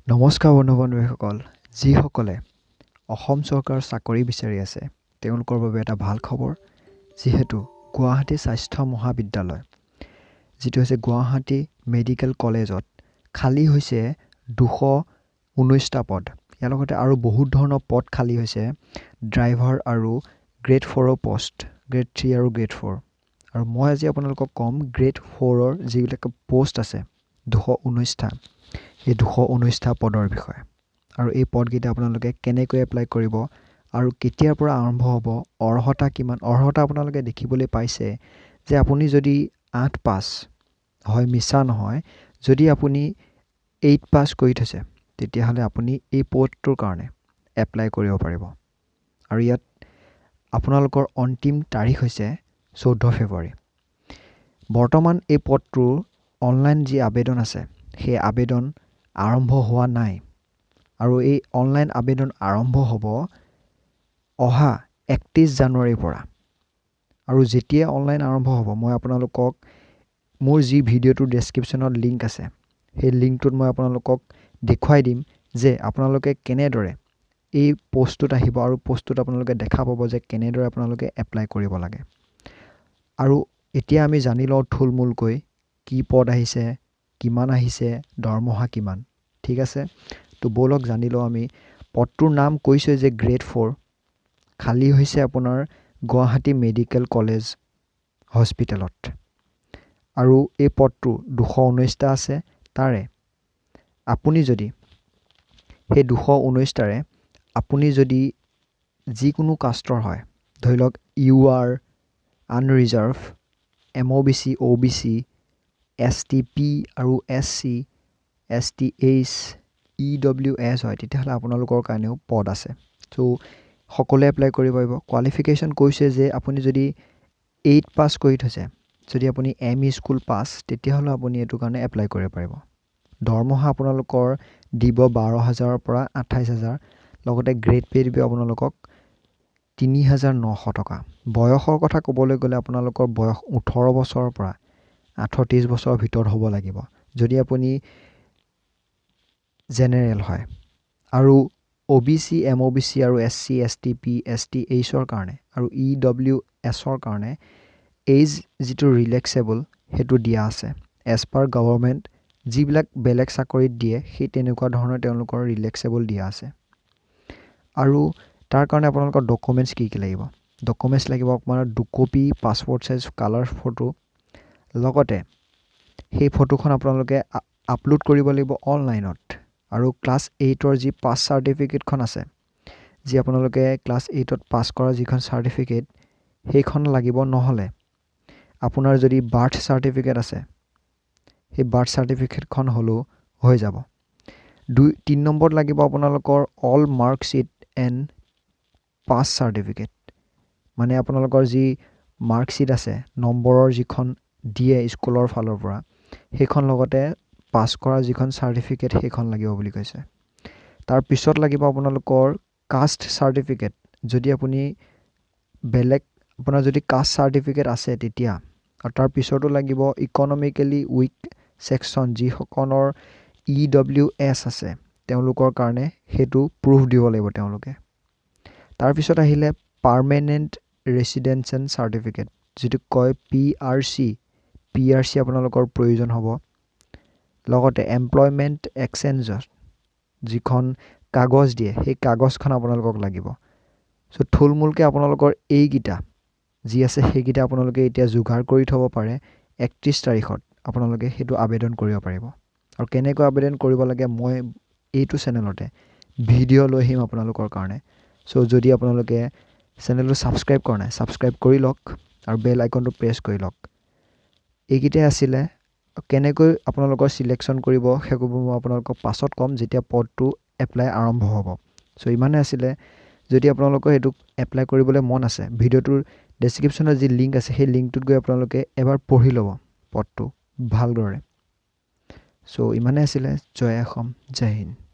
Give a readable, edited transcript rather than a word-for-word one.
নমস্কাৰ বন্ধু-বান্ধৱীসকল, যিসকলে অসম চৰকাৰৰ চাকৰি বিচাৰি আছে তেওঁলোকৰ বাবে এটা ভাল খবৰ। যিহেতু গুৱাহাটী স্বাস্থ্য মহাবিদ্যালয় যিটো হৈছে গুৱাহাটী মেডিকেল কলেজত খালী হৈছে 219টা পদ। ইয়াৰ লগতে আৰু বহুত ধৰণৰ পদ খালী হৈছে ড্ৰাইভাৰ আৰু গ্ৰেড 4ৰ পোষ্ট, গ্ৰেড 3 আৰু গ্ৰেড 4। আৰু মই আজি আপোনালোকক ক'ম গ্ৰেড 4ৰ যিবিলাক পোষ্ট আছে 219টা, এই 219টা পদৰ বিষয়ে। আৰু এই পদকেইটা আপোনালোকে কেনেকৈ এপ্লাই কৰিব আৰু কেতিয়াৰ পৰা আৰম্ভ হ'ব, অৰ্হতা কিমান। অৰ্হতা আপোনালোকে দেখিবলৈ পাইছে যে আপুনি যদি 8 পাছ হয়, মিছা নহয়, যদি আপুনি 8 পাছ কৰি থৈছে তেতিয়াহ'লে আপুনি এই পদটোৰ কাৰণে এপ্লাই কৰিব পাৰিব। আৰু ইয়াত আপোনালোকৰ অন্তিম তাৰিখ হৈছে 14 ফেব্ৰুৱাৰী। বৰ্তমান এই পদটোৰ অনলাইন যি আবেদন আছে সেই আবেদন আৰম্ভ হোৱা নাই। আৰু এই অনলাইন আবেদন আৰম্ভ হ'ব অহা 31 জানুৱাৰীৰ পৰা। আৰু যেতিয়া অনলাইন আৰম্ভ হ'ব মই আপোনালোকক মোৰ যি ভিডিঅ'টোৰ ডেছক্ৰিপশ্যনত লিংক আছে সেই লিংকটোত মই আপোনালোকক দেখুৱাই দিম যে আপোনালোকে কেনেদৰে এই পোষ্টটোত আহিব আৰু পোষ্টটোত আপোনালোকে দেখা পাব যে কেনেদৰে আপোনালোকে এপ্লাই কৰিব লাগে। আৰু এতিয়া আমি জানি লওঁ থুলমূলকৈ কি পদ আহিছে, কিমান আহিছে, দৰমহা কিমান। ঠিক আছে, তো ব'লক জানি লওঁ আমি। পদটোৰ নাম কৈছে যে গ্ৰেড 4, খালী হৈছে আপোনাৰ গুৱাহাটী মেডিকেল কলেজ হস্পিটেলত। আৰু এই পদটো 219টা আছে। তাৰে আপুনি যদি সেই 219টাৰে আপুনি যদি যিকোনো কাষ্টৰ হয়, ধৰি লওক UR, unreserved, MOBC, OBC, STP আৰু SC, STH, EWS হয়, তেতিয়াহ'লে আপোনালোকৰ কাৰণেও পদ আছে। চ' সকলোৱে এপ্লাই কৰিব পাৰিব। কোৱালিফিকেশ্যন কৈছে যে আপুনি যদি 8 পাছ কৰি থৈছে, যদি আপুনি ME স্কুল পাছ, তেতিয়াহ'লে আপুনি এইটো কাৰণে এপ্লাই কৰিব পাৰিব। দৰমহা আপোনালোকৰ দিব 12,000ৰ পৰা 28,000। লগতে গ্ৰেড পে' দিব আপোনালোকক 3,900 টকা। বয়সৰ কথা ক'বলৈ গ'লে আপোনালোকৰ বয়স 18 বছৰৰ পৰা 38 বছৰৰ ভিতৰত হ'ব লাগিব যদি আপুনি জেনেৰেল হয়। আৰু OBC, MOBC আৰু SC, STP, STHৰ কাৰণে আৰু EWSৰ কাৰণে এইজ যিটো ৰিলেক্সেবল সেইটো দিয়া আছে। এজ পাৰ গভৰ্ণমেণ্ট যিবিলাক বেলেগ চাকৰিত দিয়ে সেই তেনেকুৱা ধৰণৰ তেওঁলোকৰ ৰিলেক্সেবল দিয়া আছে। আৰু তাৰ কাৰণে আপোনালোকৰ ডকুমেণ্টছ কি কি লাগিব? ডকুমেণ্টছ লাগিব আপোনাৰ 2 copy passport size colour photo. লগতে সেই ফটোখন আপোনালোকে আপলোড কৰিব লাগিব অনলাইনত। আৰু ক্লাছ 8ৰ যি পাছ চাৰ্টিফিকেটখন আছে, যি আপোনালোকে ক্লাছ 8ত পাছ কৰা যিখন চাৰ্টিফিকেট সেইখন লাগিব। নহ'লে আপোনাৰ যদি বাৰ্থ চাৰ্টিফিকেট আছে সেই বাৰ্থ চাৰ্টিফিকেটখন হ'লেও হৈ যাব। 3 নম্বৰত লাগিব আপোনালোকৰ all marksheet and pass certificate, মানে আপোনালোকৰ যি মাৰ্কশ্বিট আছে, নম্বৰৰ যিখন দিয়ে স্কুলৰ ফালৰ পৰা, সেইখন লগতে পাছ কৰা যিখন চাৰ্টিফিকেট সেইখন লাগিব বুলি কৈছে। তাৰপিছত লাগিব আপোনালোকৰ কাষ্ট চাৰ্টিফিকেট। যদি আপুনি বেলেগ আপোনাৰ যদি কাষ্ট চাৰ্টিফিকেট আছে তেতিয়া। আৰু তাৰপিছতো লাগিব ইকনমিকেলি উইক ছেকশ্যন, যিসকলৰ EWS আছে তেওঁলোকৰ কাৰণে সেইটো প্ৰুফ দিব লাগিব তেওঁলোকে। তাৰপিছত আহিলে পাৰ্মানেণ্ট ৰেচিডেঞ্চিয়েল চাৰ্টিফিকেট, যিটো কয় PRC। PRC আপোনালোকৰ প্ৰয়োজন হ'ব। লগতে এমপ্লয়মেণ্ট এক্সচেঞ্জৰ যিখন কাগজ দিয়ে সেই কাগজখন আপোনালোকক লাগিব। চ' থুলমূলকৈ আপোনালোকৰ এইকেইটা যি আছে সেইকেইটা আপোনালোকে এতিয়া যোগাৰ কৰি থ'ব পাৰে। 31 তাৰিখত আপোনালোকে সেইটো আবেদন কৰিব পাৰিব। আৰু কেনেকৈ আবেদন কৰিব লাগে মই এইটো চেনেলতে ভিডিঅ' লৈ আহিম আপোনালোকৰ কাৰণে। চ' যদি আপোনালোকে চেনেলটো ছাবস্ক্ৰাইব কৰা নাই, ছাবস্ক্ৰাইব কৰি লওক আৰু বেল আইকনটো প্ৰেছ কৰি লওক। এইকেইটাই আছিলে। কেনেকৈ আপোনালোকৰ চিলেকশ্যন কৰিব সেইবোৰ মই আপোনালোকক পাছত ক'ম যেতিয়া পদটো এপ্লাই আৰম্ভ হ'ব। চ' ইমানে আছিলে। যদি আপোনালোকৰ সেইটো এপ্লাই কৰিবলৈ মন আছে, ভিডিঅ'টোৰ ডেছক্ৰিপশ্যনত যি লিংক আছে সেই লিংকটোত গৈ আপোনালোকে এবাৰ পঢ়ি ল'ব পদটো ভালদৰে। চ' ইমানে আছিলে। জয় অসম, জয় হিন্দ।